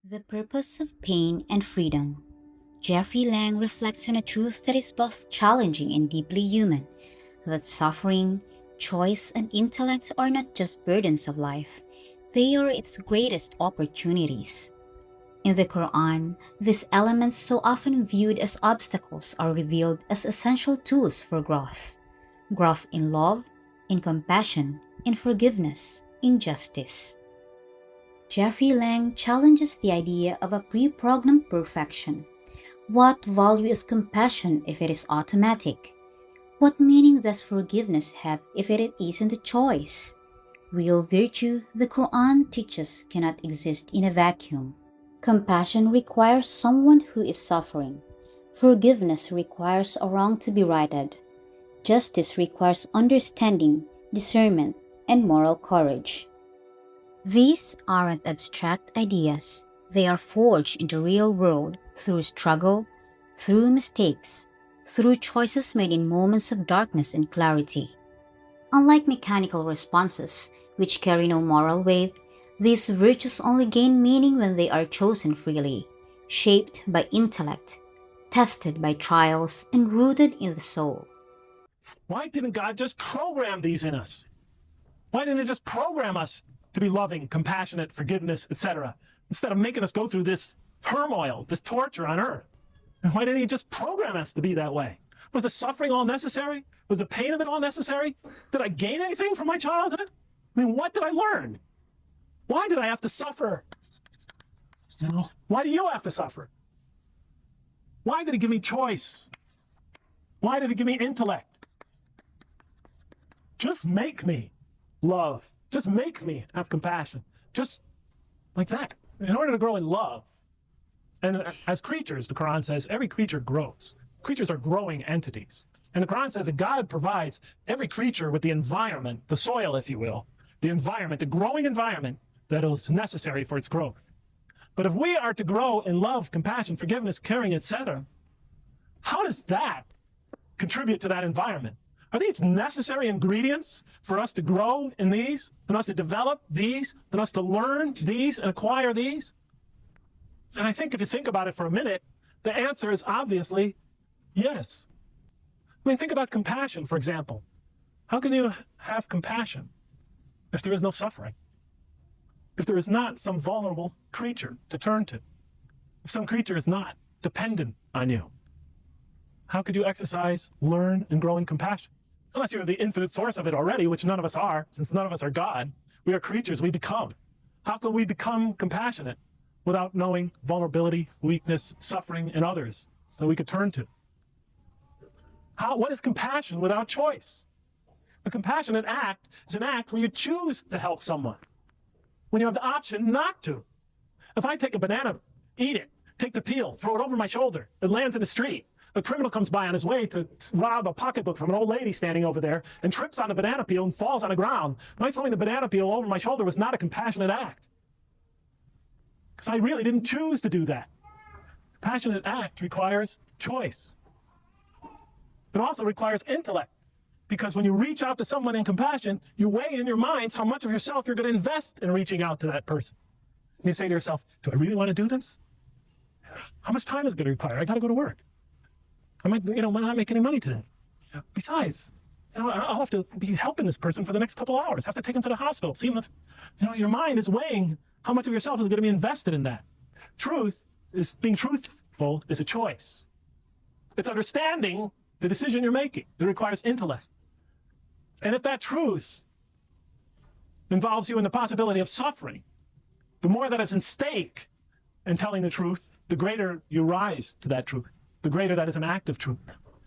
The purpose of pain and freedom. Jeffrey Lang reflects on a truth that is both challenging and deeply human, that suffering, choice, and intellect are not just burdens of life, they are its greatest opportunities. In the Quran, these elements so often viewed as obstacles are revealed as essential tools for growth. Growth in love, in compassion, in forgiveness, in justice. Jeffrey Lang challenges the idea of a pre-programmed perfection. What value is compassion if it is automatic? What meaning does forgiveness have if it isn't a choice? Real virtue, the Quran teaches, cannot exist in a vacuum. Compassion requires someone who is suffering. Forgiveness requires a wrong to be righted. Justice requires understanding, discernment, and moral courage. These aren't abstract ideas. They are forged in the real world through struggle, through mistakes, through choices made in moments of darkness and clarity. Unlike mechanical responses, which carry no moral weight, these virtues only gain meaning when they are chosen freely, shaped by intellect, tested by trials, and rooted in the soul. Why didn't God just program these in us? Why didn't He just program us to be loving, compassionate, forgiveness, etc., instead of making us go through this turmoil, this torture on earth? And why didn't He just program us to be that way? Was the suffering all necessary? Was the pain of it all necessary? Did I gain anything from my childhood? I mean, what did I learn? Why did I have to suffer? Why do you have to suffer? Why did He give me choice? Why did He give me intellect? Just make me love. Just make me have compassion. Just like that. In order to grow in love, and as creatures, the Quran says, every creature grows. Creatures are growing entities. And the Quran says that God provides every creature with the environment, the soil, if you will, the environment, the growing environment that is necessary for its growth. But if we are to grow in love, compassion, forgiveness, caring, etc., how does that contribute to that environment? Are these necessary ingredients for us to grow in these, and us to develop these, and us to learn these and acquire these? And I think if you think about it for a minute, the answer is obviously yes. I mean, think about compassion, for example. How can you have compassion if there is no suffering? If there is not some vulnerable creature to turn to? If some creature is not dependent on you? How could you exercise, learn, and grow in compassion? Unless you're the infinite source of it already, which none of us are, since none of us are God. We are creatures, we become. How can we become compassionate without knowing vulnerability, weakness, suffering in others so we could turn to? What is compassion without choice? A compassionate act is an act where you choose to help someone, when you have the option not to. If I take a banana, eat it, take the peel, throw it over my shoulder, it lands in the street. A criminal comes by on his way to rob a pocketbook from an old lady standing over there and trips on the banana peel and falls on the ground. My throwing the banana peel over my shoulder was not a compassionate act, because I really didn't choose to do that. Compassionate act requires choice. It also requires intellect, because when you reach out to someone in compassion, you weigh in your minds how much of yourself you're going to invest in reaching out to that person. And you say to yourself, do I really want to do this? How much time is it going to require? I got to go to work. I might not make any money today. Besides, I'll have to be helping this person for the next couple hours. Have to take him to the hospital. See him. Your mind is weighing how much of yourself is going to be invested in that. Being truthful is a choice. It's understanding the decision you're making. It requires intellect. And if that truth involves you in the possibility of suffering, the more that is in stake in telling the truth, the greater you rise to that truth. The greater that is an act of truth.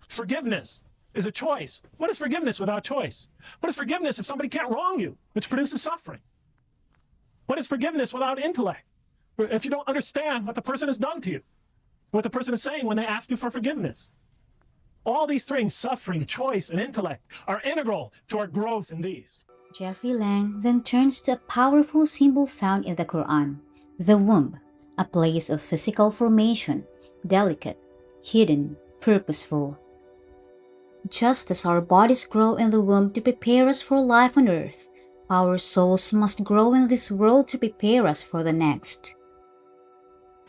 Forgiveness is a choice. What is forgiveness without choice? What is forgiveness if somebody can't wrong you, which produces suffering? What is forgiveness without intellect? If you don't understand what the person has done to you, what the person is saying when they ask you for forgiveness. All these things, suffering, choice, and intellect, are integral to our growth in these. Jeffrey Lang then turns to a powerful symbol found in the Quran, the womb, a place of physical formation, delicate, hidden, purposeful. Just as our bodies grow in the womb to prepare us for life on earth, our souls must grow in this world to prepare us for the next.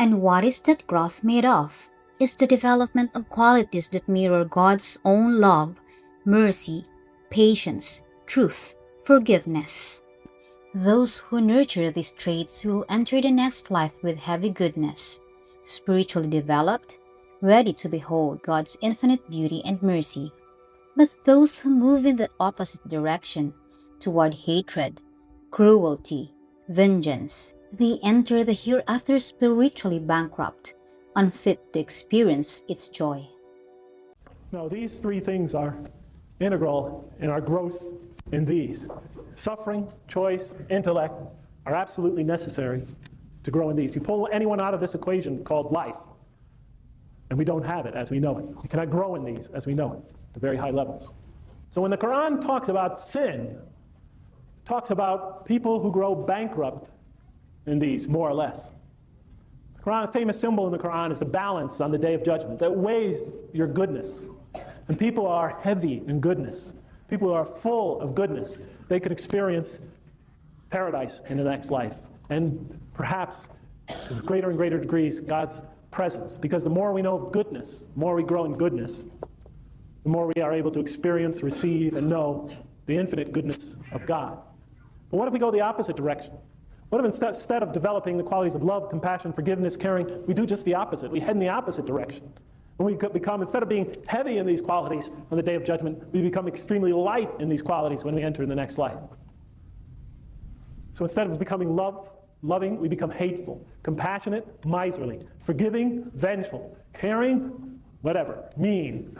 And what is that growth made of? It's the development of qualities that mirror God's own love, mercy, patience, truth, forgiveness. Those who nurture these traits will enter the next life with heavy goodness, spiritually developed, ready to behold God's infinite beauty and mercy. But those who move in the opposite direction, toward hatred, cruelty, vengeance, they enter the hereafter spiritually bankrupt, unfit to experience its joy. No, these three things are integral in our growth in these. Suffering, choice, intellect are absolutely necessary to grow in these. You pull anyone out of this equation called life, and we don't have it as we know it. We cannot grow in these as we know it to very high levels. So when the Qur'an talks about sin, it talks about people who grow bankrupt in these, more or less. The Qur'an, a famous symbol in the Qur'an is the balance on the day of judgment that weighs your goodness. And people are heavy in goodness. People who are full of goodness, they can experience paradise in the next life. And perhaps, to greater and greater degrees, God's presence. Because the more we know of goodness, the more we grow in goodness, the more we are able to experience, receive, and know the infinite goodness of God. But what if we go the opposite direction? What if instead of developing the qualities of love, compassion, forgiveness, caring, we do just the opposite? We head in the opposite direction. And we become, instead of being heavy in these qualities on the day of judgment, we become extremely light in these qualities when we enter in the next life. So instead of becoming loving, we become hateful, compassionate, miserly, forgiving, vengeful, caring, whatever, mean,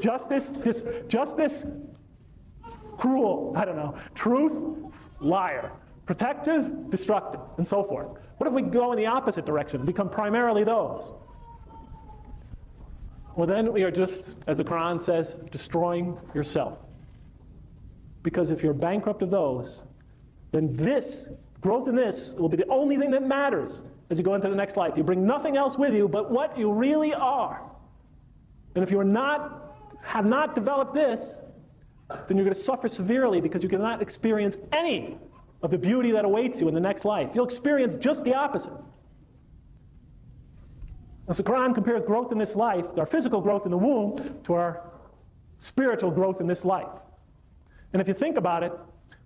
justice, cruel, I don't know, truth, liar, protective, destructive, and so forth. What if we go in the opposite direction, become primarily those? Well, then we are just, as the Qur'an says, destroying yourself. Because if you're bankrupt of those, then this, growth in this, will be the only thing that matters as you go into the next life. You bring nothing else with you but what you really are. And if you have not developed this, then you're going to suffer severely because you cannot experience any of the beauty that awaits you in the next life. You'll experience just the opposite. As the Qur'an compares growth in this life, our physical growth in the womb, to our spiritual growth in this life. And if you think about it,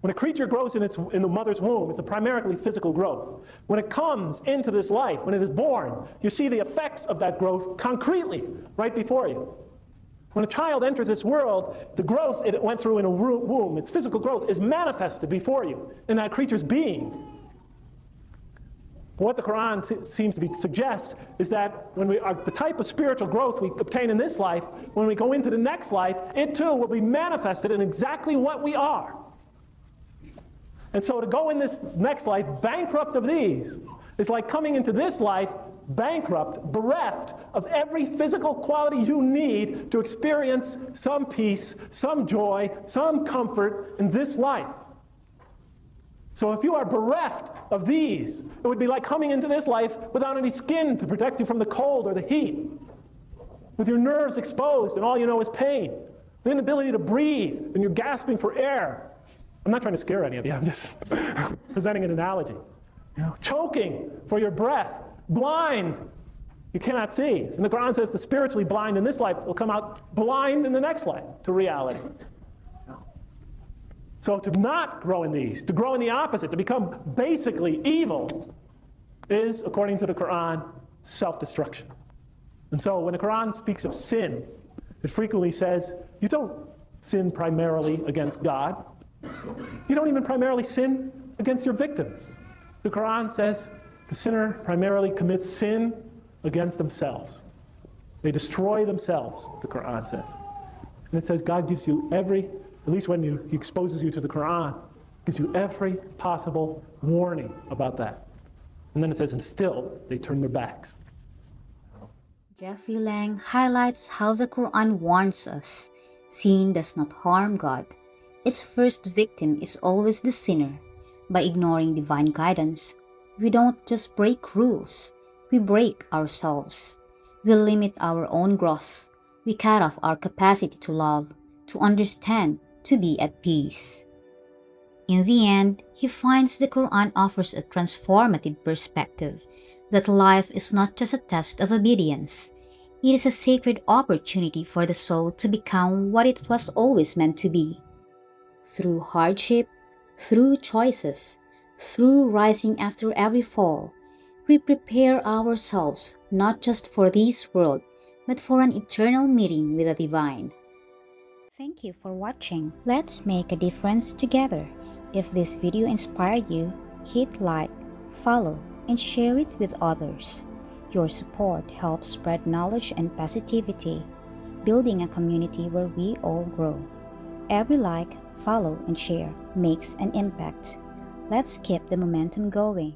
when a creature grows in the mother's womb, it's a primarily physical growth. When it comes into this life, when it is born, you see the effects of that growth concretely right before you. When a child enters this world, the growth it went through in a womb, its physical growth, is manifested before you in that creature's being. What the Qur'an seems to suggest is that when we are the type of spiritual growth we obtain in this life, when we go into the next life, it too will be manifested in exactly what we are. And so to go in this next life bankrupt of these is like coming into this life bankrupt, bereft of every physical quality you need to experience some peace, some joy, some comfort in this life. So if you are bereft of these, it would be like coming into this life without any skin to protect you from the cold or the heat, with your nerves exposed and all you know is pain, the inability to breathe and you're gasping for air. I'm not trying to scare any of you, I'm just presenting an analogy. Choking for your breath, blind, you cannot see. And the Qur'an says the spiritually blind in this life will come out blind in the next life to reality. So to not grow in these, to grow in the opposite, to become basically evil, is, according to the Qur'an, self-destruction. And so when the Qur'an speaks of sin, it frequently says, you don't sin primarily against God. You don't even primarily sin against your victims. The Qur'an says the sinner primarily commits sin against themselves. They destroy themselves, the Qur'an says. And it says God gives you at least when he exposes you to the Qur'an, gives you every possible warning about that. And then it says, and still they turn their backs. Jeffrey Lang highlights how the Quran warns us, sin does not harm God. Its first victim is always the sinner. By ignoring divine guidance, we don't just break rules, we break ourselves. We limit our own growth. We cut off our capacity to love, to understand, to be at peace. In the end, he finds the Quran offers a transformative perspective that life is not just a test of obedience. It is a sacred opportunity for the soul to become what it was always meant to be. Through hardship, through choices, through rising after every fall, we prepare ourselves not just for this world, but for an eternal meeting with the divine. Thank you for watching. Let's make a difference together. If this video inspired you, hit like, follow, and share it with others. Your support helps spread knowledge and positivity, building a community where we all grow. Every like, follow, and share makes an impact. Let's keep the momentum going.